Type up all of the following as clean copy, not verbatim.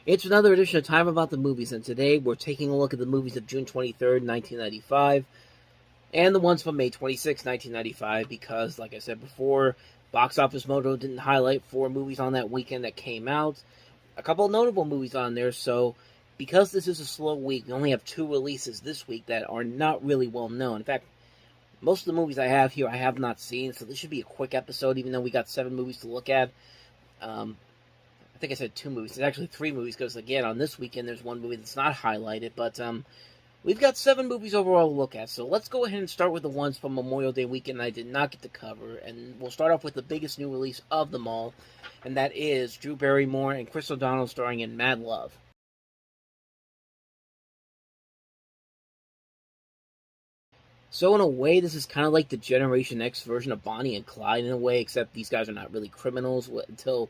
It's another edition of Time About the Movies, and today we're taking a look at the movies of June 23rd, 1995, and the ones from May 26th, 1995, because, like I said before, Box Office Mojo didn't highlight 4 movies on that weekend that came out. A couple of notable movies on there, so because this is a slow week, we only have 2 releases this week that are not really well known. In fact, most of the movies I have here I have not seen, so this should be a quick episode, even though we got 7 movies to look at. I think I said 2 movies. It's actually 3 movies, because, again, on this weekend, there's 1 movie that's not highlighted, but we've got 7 movies overall to look at, so let's go ahead and start with the ones from Memorial Day weekend I did not get to cover, and we'll start off with the biggest new release of them all, and that is Drew Barrymore and Chris O'Donnell starring in Mad Love. So in a way, this is kind of like the Generation X version of Bonnie and Clyde in a way, except these guys are not really criminals until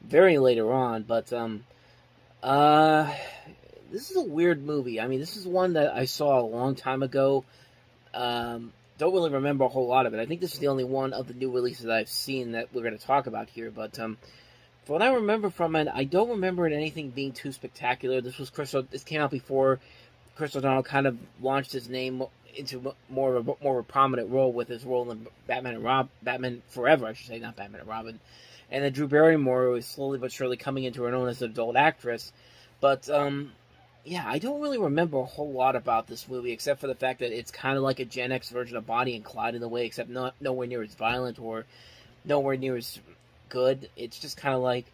very later on, but this is a weird movie. I mean, this is one that I saw a long time ago. Don't really remember a whole lot of it. I think this is the only one of the new releases I've seen that we're going to talk about here, but from what I remember from it, I don't remember it anything being too spectacular. This came out before Chris O'Donnell kind of launched his name into more of a prominent role with his role in Batman Forever, I should say, not Batman and Robin. And then Drew Barrymore was slowly but surely coming into her own as an adult actress. But, yeah, I don't really remember a whole lot about this movie, except for the fact that it's kind of like a Gen X version of Bonnie and Clyde in a way, except nowhere near as violent or nowhere near as good. It's just kind of like,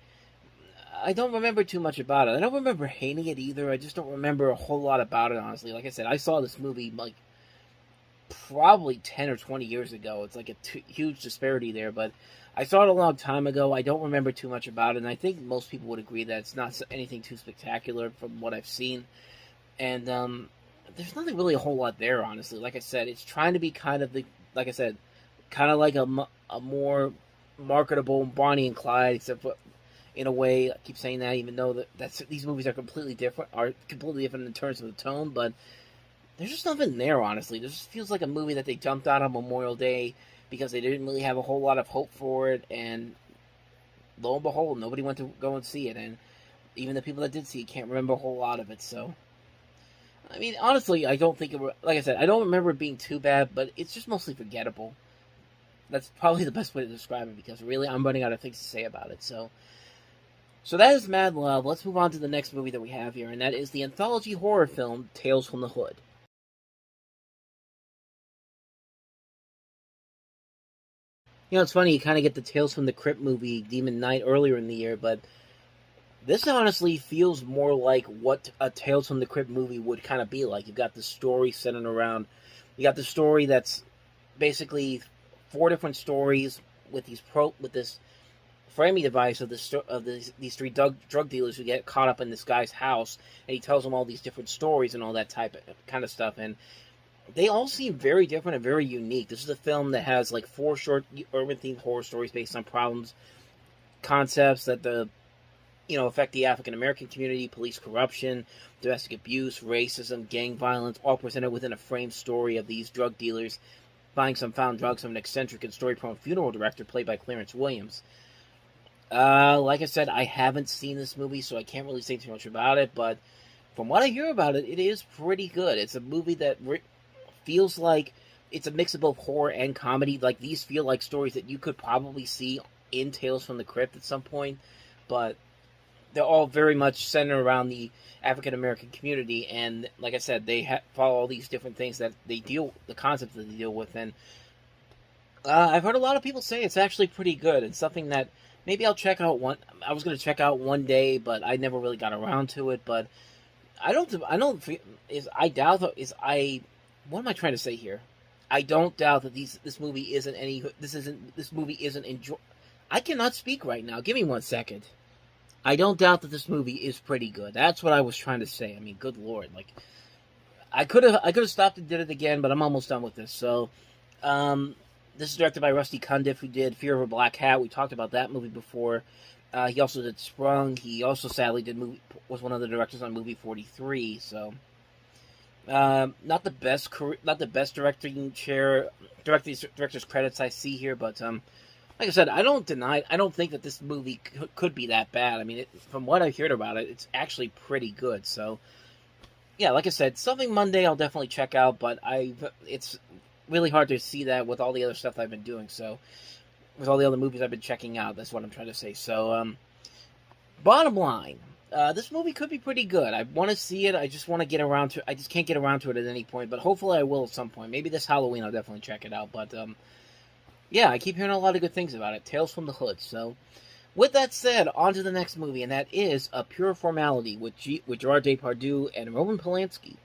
I don't remember too much about it. I don't remember hating it either. I just don't remember a whole lot about it, honestly. Like I said, I saw this movie, like, probably 10 or 20 years ago. It's like a huge disparity there, but I saw it a long time ago. I don't remember too much about it, and I think most people would agree that it's not anything too spectacular from what I've seen. And there's nothing really a whole lot there, honestly. Like I said, it's trying to be kind of like a more marketable Bonnie and Clyde, except for, in a way, I keep saying that, even though these movies are completely different in terms of the tone, but there's just nothing there, honestly. This just feels like a movie that they jumped out on Memorial Day because they didn't really have a whole lot of hope for it, and lo and behold, nobody went to go and see it, and even the people that did see it can't remember a whole lot of it, so... I mean, honestly, I don't think like I said, I don't remember it being too bad, but it's just mostly forgettable. That's probably the best way to describe it, because really, I'm running out of things to say about it, so... So that is Mad Love. Let's move on to the next movie that we have here, and that is the anthology horror film, Tales from the Hood. You know, it's funny, you kind of get the Tales from the Crypt movie, Demon Knight, earlier in the year, but this honestly feels more like what a Tales from the Crypt movie would kind of be like. You've got the story centered around... You got the story that's basically 4 different stories with this framing device of these 3 drug dealers who get caught up in this guy's house, and he tells them all these different stories and all that kind of stuff, and they all seem very different and very unique. This is a film that has like 4 short urban-themed horror stories based on problems, concepts that affect the African American community, police corruption, domestic abuse, racism, gang violence, all presented within a framed story of these drug dealers buying some found drugs from an eccentric and story-prone funeral director played by Clarence Williams. Like I said, I haven't seen this movie, so I can't really say too much about it, but from what I hear about it, it is pretty good. It's a movie that feels like it's a mix of both horror and comedy. Like, these feel like stories that you could probably see in Tales from the Crypt at some point, but they're all very much centered around the African American community, and like I said, they follow all these different things that the concepts that they deal with, and I've heard a lot of people say it's actually pretty good. It's something that maybe I'll check out I was going to check out one day, but I never really got around to it, but what am I trying to say here? I don't doubt that this movie isn't I cannot speak right now. Give me 1 second. I don't doubt that this movie is pretty good. That's what I was trying to say. I mean, good lord, like I could have stopped and did it again, but I'm almost done with this. So, this is directed by Rusty Cundiff, who did Fear of a Black Hat. We talked about that movie before. He also did Sprung. He also sadly was one of the directors on movie 43. So. Not the best director's credits I see here, but Like I said, I don't deny. I don't think that this movie could be that bad. I mean, from what I've heard about it, it's actually pretty good. So yeah, like I said, something Monday I'll definitely check out. But it's really hard to see that with all the other stuff I've been doing. So with all the other movies I've been checking out, that's what I'm trying to say. So bottom line, this movie could be pretty good. I want to see it. I just want to get around to. I just can't get around to it at any point. But hopefully, I will at some point. Maybe this Halloween, I'll definitely check it out. But yeah, I keep hearing a lot of good things about it. Tales from the Hood. So, with that said, on to the next movie, and that is A Pure Formality with Gerard Depardieu and Roman Polanski.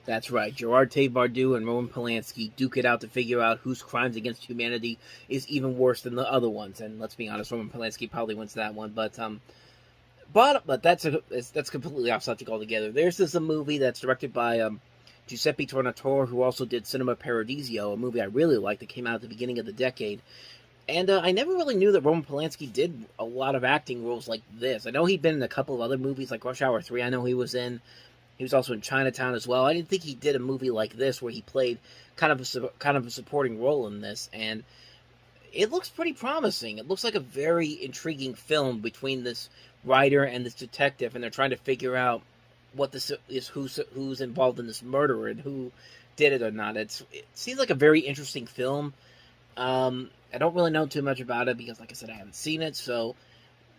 That's right, Gerard Depardieu and Roman Polanski duke it out to figure out whose crimes against humanity is even worse than the other ones. And let's be honest, Roman Polanski probably wins that one. But that's completely off subject altogether. There's this a movie that's directed by Giuseppe Tornatore, who also did Cinema Paradiso, a movie I really liked that came out at the beginning of the decade. And I never really knew that Roman Polanski did a lot of acting roles like this. I know he'd been in a couple of other movies, like Rush Hour 3, I know he was in. He was also in Chinatown as well. I didn't think he did a movie like this where he played kind of a supporting role in this, and it looks pretty promising. It looks like a very intriguing film between this writer and this detective, and they're trying to figure out what this is, who's involved in this murder and who did it or not. It seems like a very interesting film. I don't really know too much about it because, like I said, I haven't seen it. So,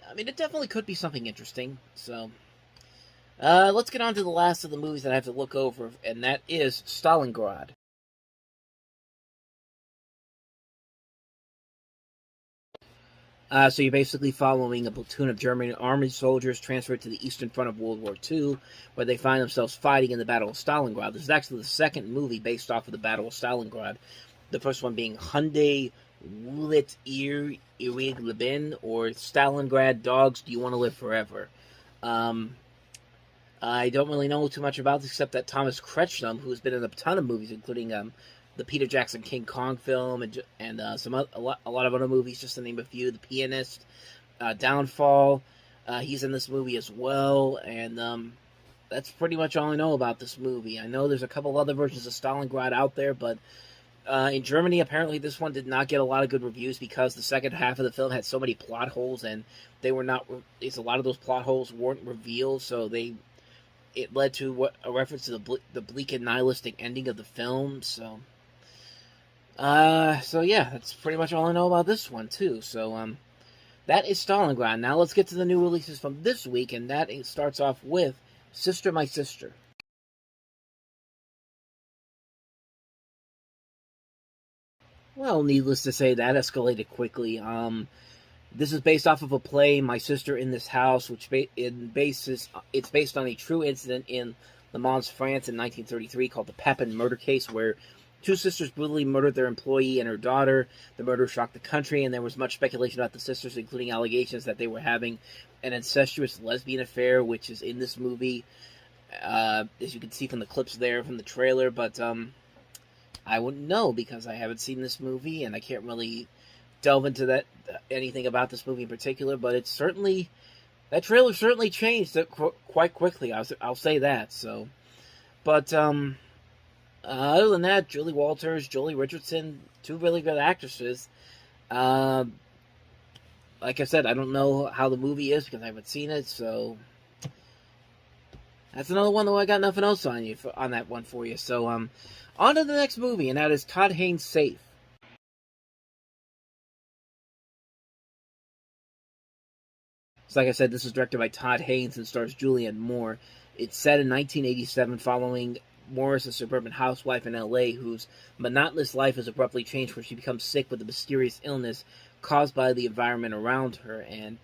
I mean, it definitely could be something interesting. So, let's get on to the last of the movies that I have to look over, and that is Stalingrad. So you're basically following a platoon of German army soldiers transferred to the Eastern Front of World War II, where they find themselves fighting in the Battle of Stalingrad. This is actually the second movie based off of the Battle of Stalingrad. The first one being Hyundai Wulet Irig Libin, or Stalingrad Dogs, Do You Want to Live Forever? Um, I don't really know too much about this except that Thomas Kretschmann, who's been in a ton of movies, including the Peter Jackson King Kong film and a lot of other movies, just to name a few. The Pianist, Downfall. He's in this movie as well, and that's pretty much all I know about this movie. I know there's a couple other versions of Stalingrad out there, but in Germany, apparently this one did not get a lot of good reviews because the second half of the film had so many plot holes, and they were not. A lot of those plot holes weren't revealed, so it led to a reference to the bleak and nihilistic ending of the film. So yeah, that's pretty much all I know about this one too. So that is Stalingrad. Now let's get to the new releases from this week, and that starts off with Sister My Sister. Well, needless to say, that escalated quickly. This is based off of a play, My Sister in This House, which it's based on a true incident in Le Mans, France, in 1933, called the Papin murder case, where two sisters brutally murdered their employee and her daughter. The murder shocked the country, and there was much speculation about the sisters, including allegations that they were having an incestuous lesbian affair, which is in this movie, as you can see from the clips there from the trailer. But I wouldn't know because I haven't seen this movie, and I can't really delve into anything about this movie in particular. But that trailer certainly changed it quite quickly. I'll say that. So, but other than that, Julie Walters, Jolie Richardson, two really good actresses. Like I said, I don't know how the movie is because I haven't seen it. So that's another one though. I got nothing else on that one for you. So on to the next movie, and that is Todd Haynes' Safe. So like I said, this is directed by Todd Haynes and stars Julianne Moore. It's set in 1987 following Morris, a suburban housewife in LA whose monotonous life is abruptly changed when she becomes sick with a mysterious illness caused by the environment around her. And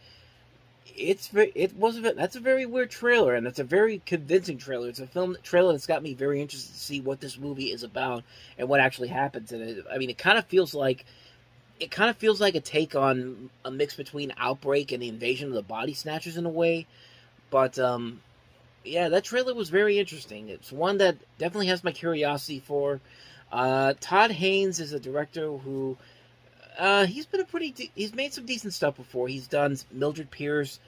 that's a very weird trailer, and it's a very convincing trailer. It's a trailer that's got me very interested to see what this movie is about and what actually happens in it. I mean, it kind of feels like a take on a mix between Outbreak and the Invasion of the Body Snatchers in a way. But yeah, that trailer was very interesting. It's one that definitely has my curiosity for. Todd Haynes is a director who he's made some decent stuff before. He's done Mildred Pierce.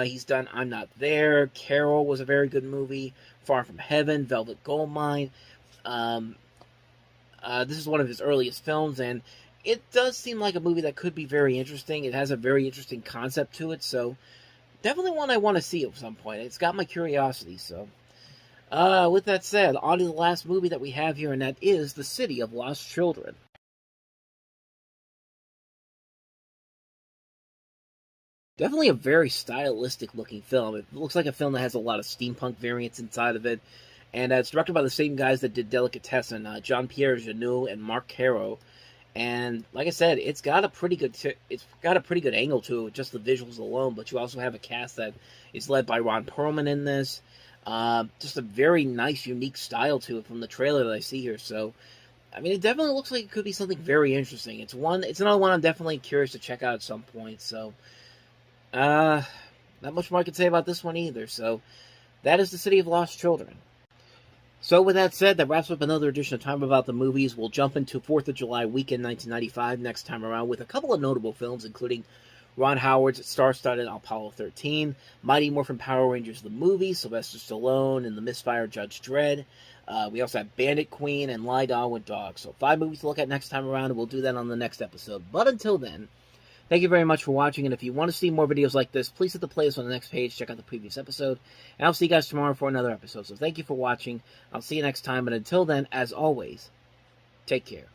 He's done I'm Not There. Carol was a very good movie. Far From Heaven, Velvet Goldmine. Um, this is one of his earliest films, and it does seem like a movie that could be very interesting. It has a very interesting concept to it, so definitely one I want to see at some point. It's got my curiosity, so. With that said, on to the last movie that we have here, and that is The City of Lost Children. Definitely a very stylistic looking film. It looks like a film that has a lot of steampunk variants inside of it. And it's directed by the same guys that did Delicatessen, Jean-Pierre Jeunet and Marc Caro. And like I said, it's got a pretty good angle to it, just the visuals alone. But you also have a cast that is led by Ron Perlman in this. Just a very nice, unique style to it from the trailer that I see here. So, I mean, it definitely looks like it could be something very interesting. It's another one I'm definitely curious to check out at some point. So, not much more I can say about this one either. So, that is The City of Lost Children. So, with that said, that wraps up another edition of Time About the Movies. We'll jump into 4th of July weekend 1995 next time around with a couple of notable films, including Ron Howard's star-studded Apollo 13, Mighty Morphin Power Rangers the movie, Sylvester Stallone and the misfire Judge Dredd. We also have Bandit Queen and Lie Down with Dogs. So 5 movies to look at next time around, and we'll do that on the next episode. But until then, thank you very much for watching, and if you want to see more videos like this, please hit the playlist on the next page, check out the previous episode, and I'll see you guys tomorrow for another episode. So thank you for watching, I'll see you next time, and until then, as always, take care.